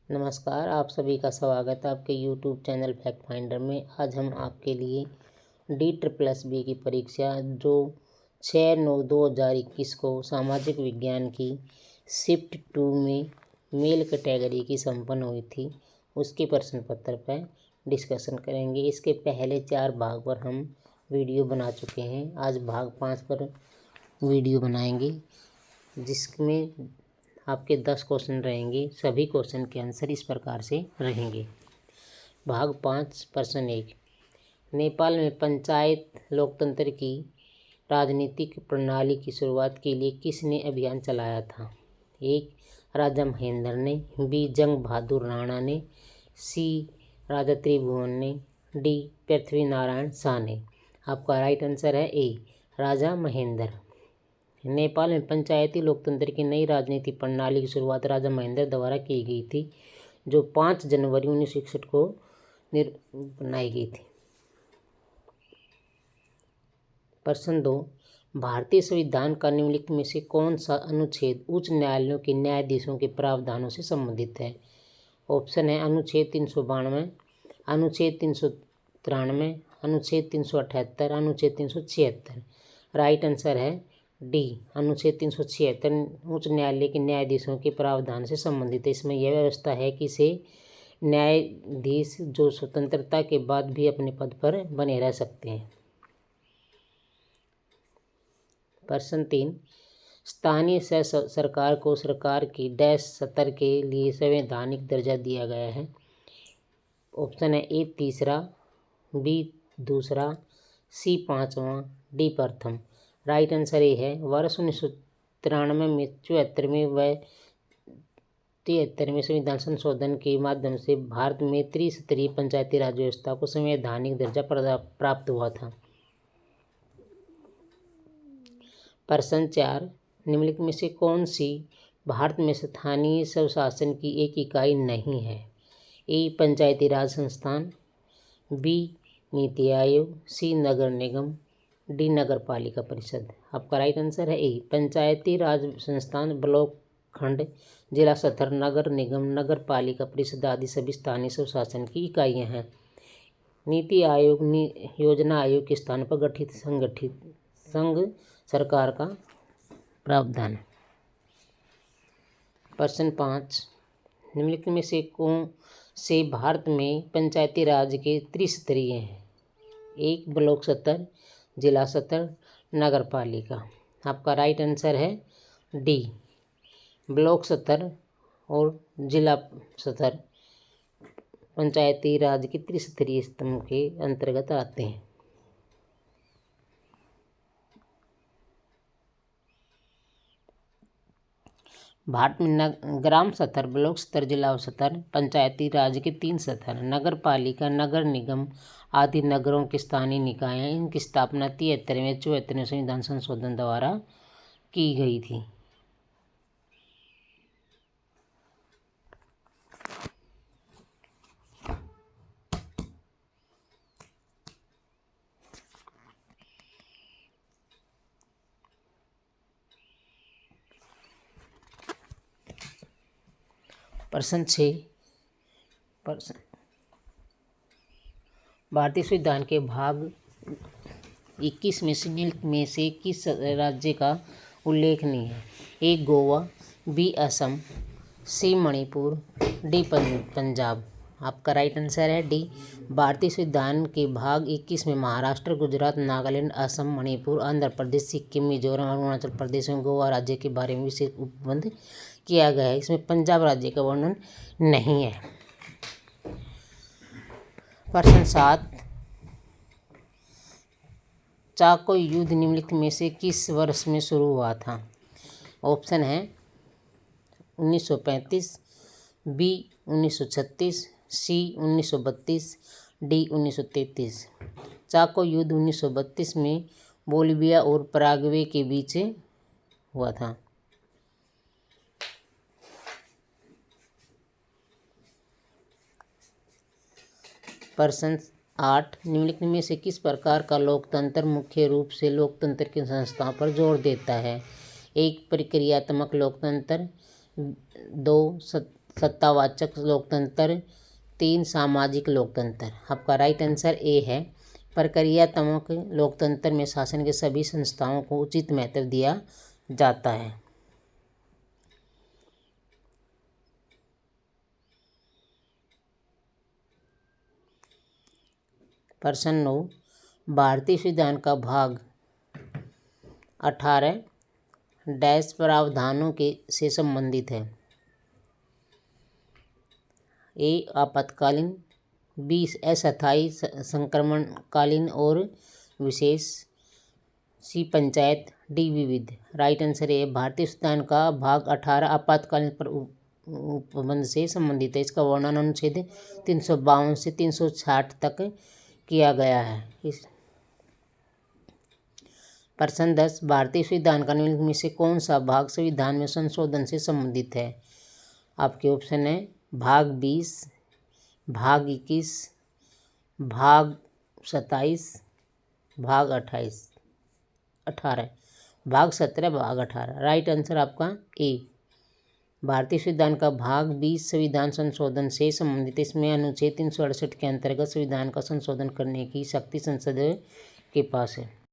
नमस्कार, आप सभी का स्वागत है आपके यूट्यूब चैनल फैक्ट फाइंडर में। आज हम आपके लिए DSSB की परीक्षा जो 6/9/2021 को सामाजिक विज्ञान की शिफ्ट 2 में मेल कैटेगरी की संपन्न हुई थी, उसके प्रश्न पत्र पर डिस्कशन करेंगे। इसके पहले 4 भाग पर हम वीडियो बना चुके हैं। आज भाग 5 पर वीडियो बनाएंगे, जिसमें आपके 10 क्वेश्चन रहेंगे। सभी क्वेश्चन के आंसर इस प्रकार से रहेंगे। भाग 5 प्रश्न 1, नेपाल में पंचायत लोकतंत्र की राजनीतिक प्रणाली की शुरुआत के लिए किसने अभियान चलाया था? 1. राजा महेंद्र ने, बी. जंग बहादुर राणा ने, सी. राजा त्रिभुवन ने, डी. पृथ्वी नारायण शाह ने। आपका राइट आंसर है ए. राजा महेंद्र। नेपाल में पंचायती लोकतंत्र की नई राजनीतिक प्रणाली की शुरुआत राजा महेंद्र द्वारा की गई थी, जो 5 जनवरी 1961 को बनाई गई थी। प्रश्न 2, भारतीय संविधान का निम्नलिखित में से कौन सा अनुच्छेद उच्च न्यायालयों के न्यायाधीशों के प्रावधानों से संबंधित है? ऑप्शन है अनुच्छेद 392, अनुच्छेद 393, अनुच्छेद 378, अनुच्छेद 376। राइट आंसर है डी. अनुच्छेद 376 उच्च न्यायालय के न्यायाधीशों के प्रावधान से संबंधित है। इसमें यह व्यवस्था है कि से न्यायाधीश जो स्वतंत्रता के बाद भी अपने पद पर बने रह सकते हैं। प्रश्न 3, स्थानीय सरकार को सरकार की डैश स्तर के लिए संवैधानिक दर्जा दिया गया है। ऑप्शन है ए. तीसरा, बी. दूसरा, सी. 5वां, डी. प्रथम। राइट आंसर ए है। वर्ष 1993 में 74वें व 73वें संविधान संशोधन के माध्यम से भारत में त्रिस्तरीय पंचायती राज व्यवस्था को संवैधानिक दर्जा प्राप्त हुआ था। प्रश्न 4, निम्नलिखित में से कौन सी भारत में स्थानीय स्वशासन की एक इकाई नहीं है? ए. पंचायती राज संस्थान, बी. नीति आयोग, सी. नगर निगम, डी. नगर पालिका परिषद। आपका राइट आंसर है ए. पंचायती राज संस्थान ब्लॉक खंड, जिला स्तर, नगर निगम, नगर पालिका परिषद आदि सभी स्थानीय स्वशासन की इकाइयां हैं। नीति आयोग योजना आयोग के स्थान पर गठित संघ सरकार का प्रावधान। प्रश्न 5, निम्नलिखित में से कौन से भारत में पंचायती राज के त्रिस्तरीय हैं? 1. ब्लॉक स्तर, जिला स्तर, नगर पालिका। आपका राइट आंसर है डी. ब्लॉक स्तर और जिला स्तर पंचायती राज के त्रिस्तरीय स्तंभ के अंतर्गत आते हैं। भारत में ग्राम स्तर, ब्लॉक स्तर, जिला स्तर, पंचायती राज के 3 स्तर, नगर पालिका, नगर निगम आदि नगरों के स्थानीय निकाय हैं। इनकी स्थापना 73वें 74वें संविधान संशोधन द्वारा की गई थी। प्रश्न 6, भारतीय संविधान के भाग 21 में से निम्नलिखित में से किस राज्य का उल्लेख नहीं है? ए. गोवा, बी. असम, सी. मणिपुर, डी. पंजाब। आपका राइट आंसर है डी. भारतीय संविधान के भाग 21 में महाराष्ट्र, गुजरात, नागालैंड, असम, मणिपुर, आंध्र प्रदेश, सिक्किम, मिजोरम और अरुणाचल प्रदेश में गोवा राज्य के बारे में विशेष उपबंध किया गया है। इसमें पंजाब राज्य का वर्णन नहीं है। प्रश्न 7, चाको युद्ध निम्नलिखित में से किस वर्ष में शुरू हुआ था? ऑप्शन है 1935, बी. 1936, सी. 1932, डी. 1933। चाको युद्ध 1932 में बोलिविया और पैराग्वे के बीच हुआ था। प्रश्न 8, निम्नलिखित में से किस प्रकार का लोकतंत्र मुख्य रूप से लोकतंत्र की संस्थाओं पर जोर देता है? 1. प्रक्रियात्मक लोकतंत्र, 2. सत्तावाचक लोकतंत्र, 3 सामाजिक लोकतंत्र। आपका राइट आंसर ए है। प्रक्रियात्मक लोकतंत्र में शासन के सभी संस्थाओं को उचित महत्व दिया जाता है। प्रश्न 9, भारतीय संविधान का भाग 18 डैश प्रावधानों से संबंधित है। ए आपातकालीन, बी अस्थायी संक्रमणकालीन और विशेष, सी पंचायत, डी विविध। राइट आंसर है भारतीय संविधान का भाग 18 आपातकालीन उपबंध से संबंधित है। इसका वर्णन अनुच्छेद 352 से 360 तक किया गया है। प्रश्न 10, भारतीय संविधान का निम्नलिखित में से कौन सा भाग संविधान में संशोधन से संबंधित है? आपके ऑप्शन है भाग 20, भाग 21, भाग 27, भाग 18, भाग 17, भाग 18। राइट आंसर आपका ए। भारतीय संविधान का भाग 20 संविधान संशोधन से संबंधित। इसमें अनुच्छेद 368 के अंतर्गत संविधान का संशोधन करने की शक्ति संसद के पास है।